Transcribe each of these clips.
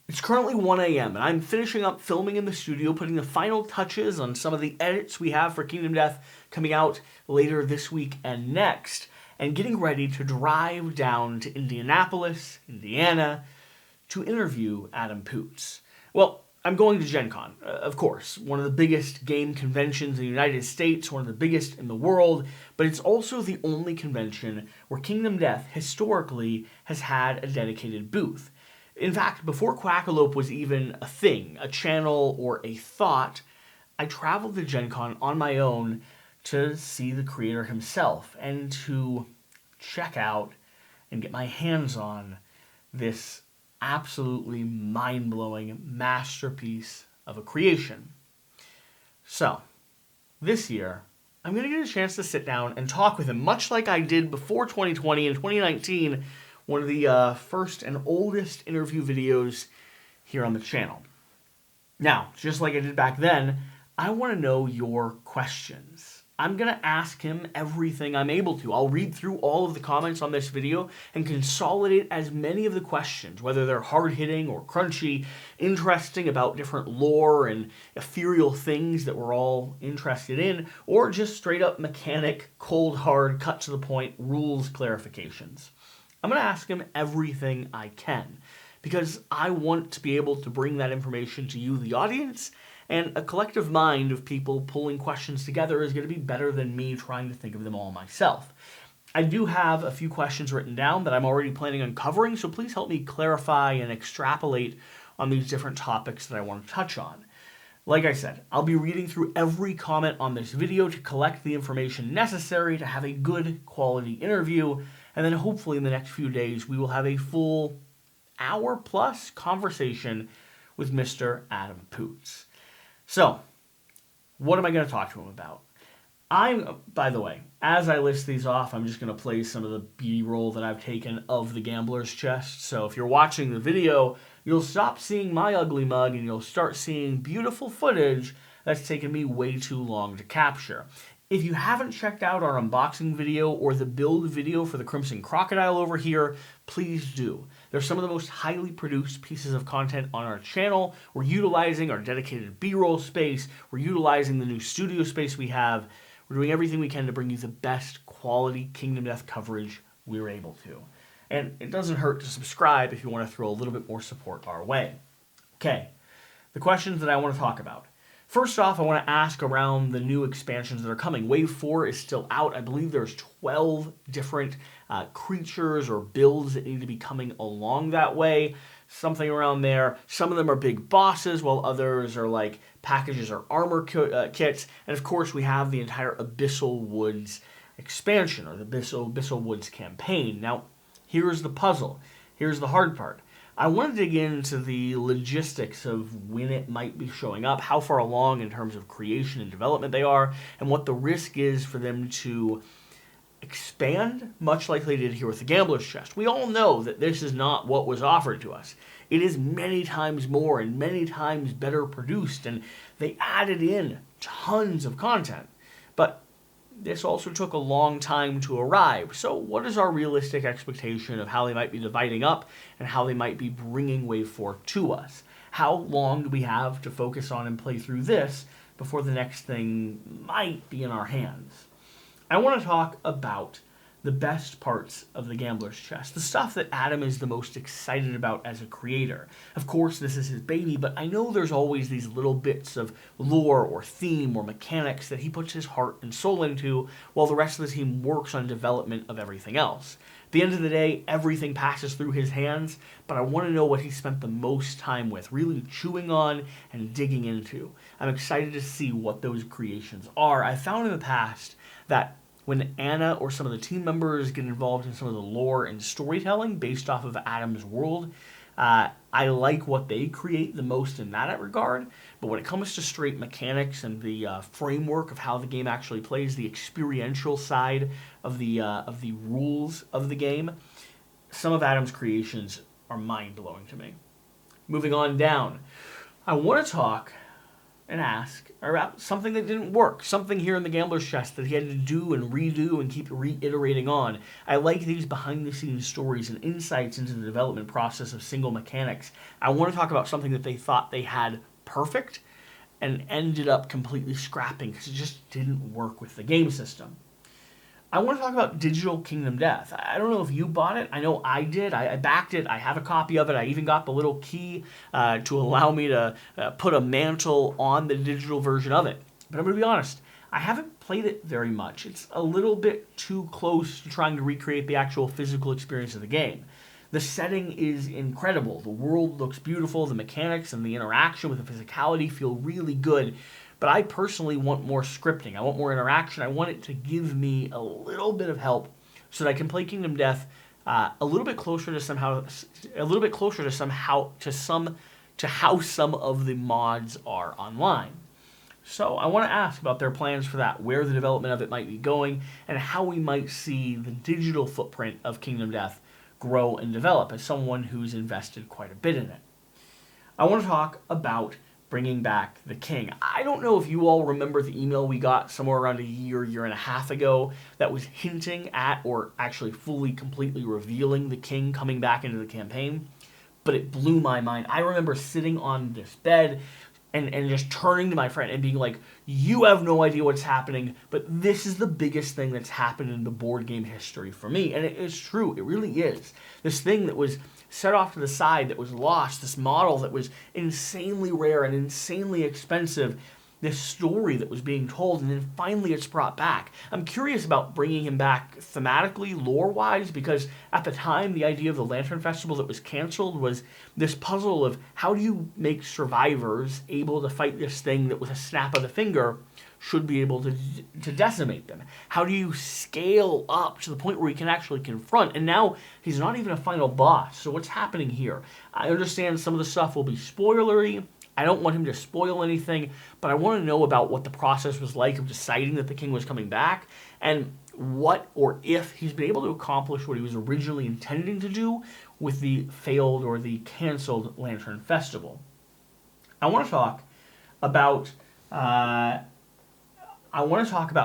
It's currently 1 a.m. and I'm finishing up filming in the studio, putting the final touches on some of the edits we have for Kingdom Death coming out later this week and next, and getting ready to drive down to Indianapolis, Indiana, to interview Adam Poots. Well, I'm going to GenCon, of course, one of the biggest game conventions in the United States, one of the biggest in the world, but it's also the only convention where Kingdom Death historically has had a dedicated booth. In fact, before Quackalope was even a thing, a channel, or a thought, I traveled to GenCon on my own to see the creator himself and to check out and get my hands on this absolutely mind-blowing masterpiece of a creation. So, this year, I'm going to get a chance to sit down and talk with him, much like I did before 2020 and 2019, one of the first and oldest interview videos here on the channel. Now, just like I did back then, I want to know your questions. I'm going to ask him everything I'm able to. I'll read through all of the comments on this video and consolidate as many of the questions, whether they're hard-hitting or crunchy, interesting about different lore and ethereal things that we're all interested in, or just straight-up mechanic, cold, hard, cut-to-the-point rules clarifications. I'm going to ask him everything I can because I want to be able to bring that information to you, the audience, and a collective mind of people pulling questions together is going to be better than me trying to think of them all myself. I do have a few questions written down that I'm already planning on covering, so please help me clarify and extrapolate on these different topics that I want to touch on. Like I said, I'll be reading through every comment on this video to collect the information necessary to have a good quality interview, and then hopefully in the next few days we will have a full hour-plus conversation with Mr. Adam Poots. So, what am I going to talk to him about? By the way, as I list these off, I'm just going to play some of the B-roll that I've taken of the Gambler's Chest. So if you're watching the video, you'll stop seeing my ugly mug and you'll start seeing beautiful footage that's taken me way too long to capture. If you haven't checked out our unboxing video or the build video for the Crimson Crocodile over here, please do. They're some of the most highly produced pieces of content on our channel. We're utilizing our dedicated B-roll space. We're utilizing the new studio space we have. We're doing everything we can to bring you the best quality Kingdom Death coverage we're able to. And it doesn't hurt to subscribe if you want to throw a little bit more support our way. Okay, the questions that I want to talk about. First off, I want to ask around the new expansions that are coming. Wave 4 is still out. I believe there's 12 different creatures or builds that need to be coming along that way. Something around there. Some of them are big bosses, while others are like packages or armor kits. And of course, we have the entire Abyssal Woods expansion, or the Abyssal Woods campaign. Now, here's the puzzle. Here's the hard part. I want to dig into the logistics of when it might be showing up, how far along in terms of creation and development they are, and what the risk is for them to expand, much like they did here with the Gambler's Chest. We all know that this is not what was offered to us. It is many times more and many times better produced, and they added in tons of content. But this also took a long time to arrive. So what is our realistic expectation of how they might be dividing up and how they might be bringing Wave 4 to us? How long do we have to focus on and play through this before the next thing might be in our hands? I want to talk about the best parts of the Gambler's Chest, the stuff that Adam is the most excited about as a creator. Of course, this is his baby, but I know there's always these little bits of lore or theme or mechanics that he puts his heart and soul into, while the rest of the team works on development of everything else. At the end of the day, everything passes through his hands, but I want to know what he spent the most time with, really chewing on and digging into. I'm excited to see what those creations are. I found in the past that when Anna or some of the team members get involved in some of the lore and storytelling based off of Adam's world, I like what they create the most in that regard. But when it comes to straight mechanics and the framework of how the game actually plays, the experiential side of the rules of the game, some of Adam's creations are mind-blowing to me. Moving on down, I want to talk and ask about something that didn't work, something here in the Gambler's Chest that he had to do and redo and keep reiterating on. I like these behind-the-scenes stories and insights into the development process of single mechanics. I want to talk about something that they thought they had perfect and ended up completely scrapping because it just didn't work with the game system. I want to talk about Digital Kingdom Death. I don't know if you bought it. I know I did. I backed it. I have a copy of it. I even got the little key to allow me to put a mantle on the digital version of it. But I'm going to be honest, I haven't played it very much. It's a little bit too close to trying to recreate the actual physical experience of the game. The setting is incredible. The world looks beautiful. The mechanics and the interaction with the physicality feel really good. But I personally want more scripting. I want more interaction. I want it to give me a little bit of help so that I can play Kingdom Death a little bit closer to how some of the mods are online. So I want to ask about their plans for that, where the development of it might be going, and how we might see the digital footprint of Kingdom Death grow and develop as someone who's invested quite a bit in it. I want to talk about bringing back the king. I don't know if you all remember the email we got somewhere around a year and a half ago that was hinting at, or actually fully, completely revealing the king coming back into the campaign, but it blew my mind. I remember sitting on this bed and just turning to my friend and being like, you have no idea what's happening, but this is the biggest thing that's happened in the board game history for me. And it's true, it really is. This thing that was set off to the side, that was lost, this model that was insanely rare and insanely expensive, this story that was being told, and then finally it's brought back. I'm curious about bringing him back thematically, lore-wise, because at the time, the idea of the Lantern Festival that was canceled was this puzzle of how do you make survivors able to fight this thing that with a snap of the finger should be able to decimate them? How do you scale up to the point where he can actually confront? And now he's not even a final boss, so what's happening here? I understand some of the stuff will be spoilery. I don't want him to spoil anything, but I want to know about what the process was like of deciding that the king was coming back, and what or if he's been able to accomplish what he was originally intending to do with the failed or the canceled Lantern Festival. I want to talk about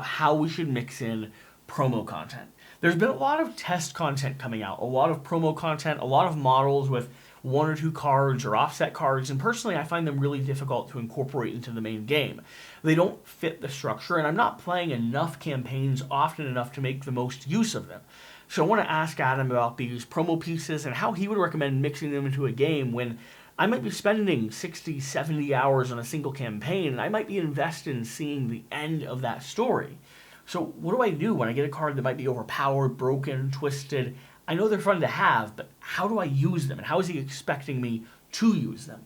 how we should mix in promo content. There's been a lot of test content coming out, a lot of promo content, a lot of models with one or two cards or offset cards, and personally I find them really difficult to incorporate into the main game. They don't fit the structure, and I'm not playing enough campaigns often enough to make the most use of them. So I want to ask Adam about these promo pieces and how he would recommend mixing them into a game when I might be spending 60, 70 hours on a single campaign, and I might be invested in seeing the end of that story. So what do I do when I get a card that might be overpowered, broken, twisted? I know they're fun to have, but how do I use them? And how is he expecting me to use them?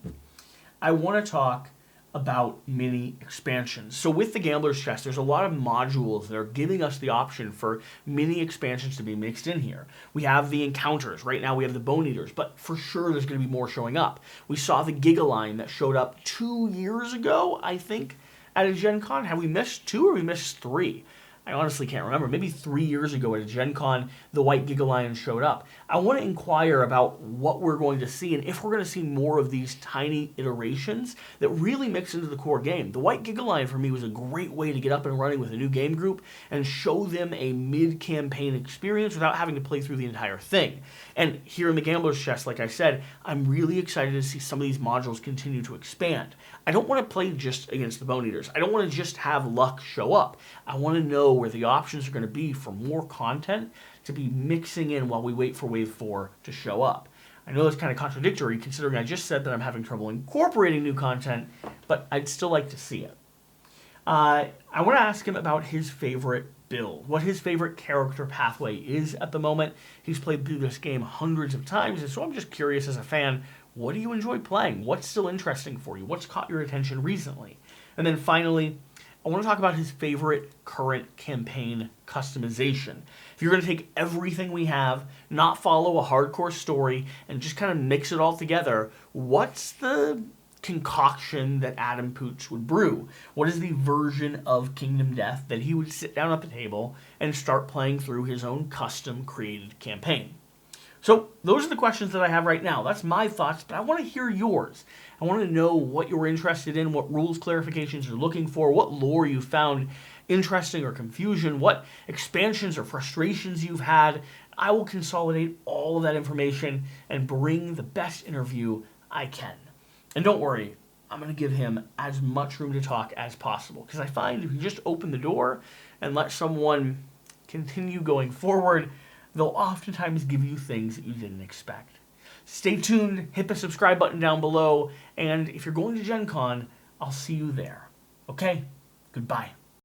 I want to talk about mini expansions. So with the Gambler's Chest, there's a lot of modules that are giving us the option for mini expansions to be mixed in here. We have the encounters. Right now we have the Bone Eaters, but for sure there's going to be more showing up. We saw the Gigaline that showed up 2 years ago, I think, at a GenCon. Have we missed 2 or we missed 3? I honestly can't remember. Maybe 3 years ago at a GenCon, the white Gigalion showed up. I want to inquire about what we're going to see and if we're going to see more of these tiny iterations that really mix into the core game. The white Gigalion for me was a great way to get up and running with a new game group and show them a mid-campaign experience without having to play through the entire thing. And here in the Gambler's Chest, like I said, I'm really excited to see some of these modules continue to expand. I don't want to play just against the Bone Eaters. I don't want to just have luck show up. I want to know where the options are going to be for more content to be mixing in while we wait for Wave 4 to show up. I know that's kind of contradictory considering I just said that I'm having trouble incorporating new content, but I'd still like to see it. I want to ask him about his favorite build, what his favorite character pathway is at the moment. He's played through this game hundreds of times, and so I'm just curious as a fan, what do you enjoy playing? What's still interesting for you? What's caught your attention recently? And then finally, I want to talk about his favorite current campaign customization. If you're going to take everything we have, not follow a hardcore story, and just kind of mix it all together, what's the concoction that Adam Poots would brew? What is the version of Kingdom Death that he would sit down at the table and start playing through his own custom created campaign? So those are the questions that I have right now. That's my thoughts, but I want to hear yours. I want to know what you're interested in, what rules clarifications you're looking for, what lore you found interesting or confusion, what expansions or frustrations you've had. I will consolidate all of that information and bring the best interview I can. And don't worry, I'm going to give him as much room to talk as possible, because I find if you just open the door and let someone continue going forward, they'll oftentimes give you things that you didn't expect. Stay tuned, hit the subscribe button down below, and if you're going to GenCon, I'll see you there. Okay? Goodbye.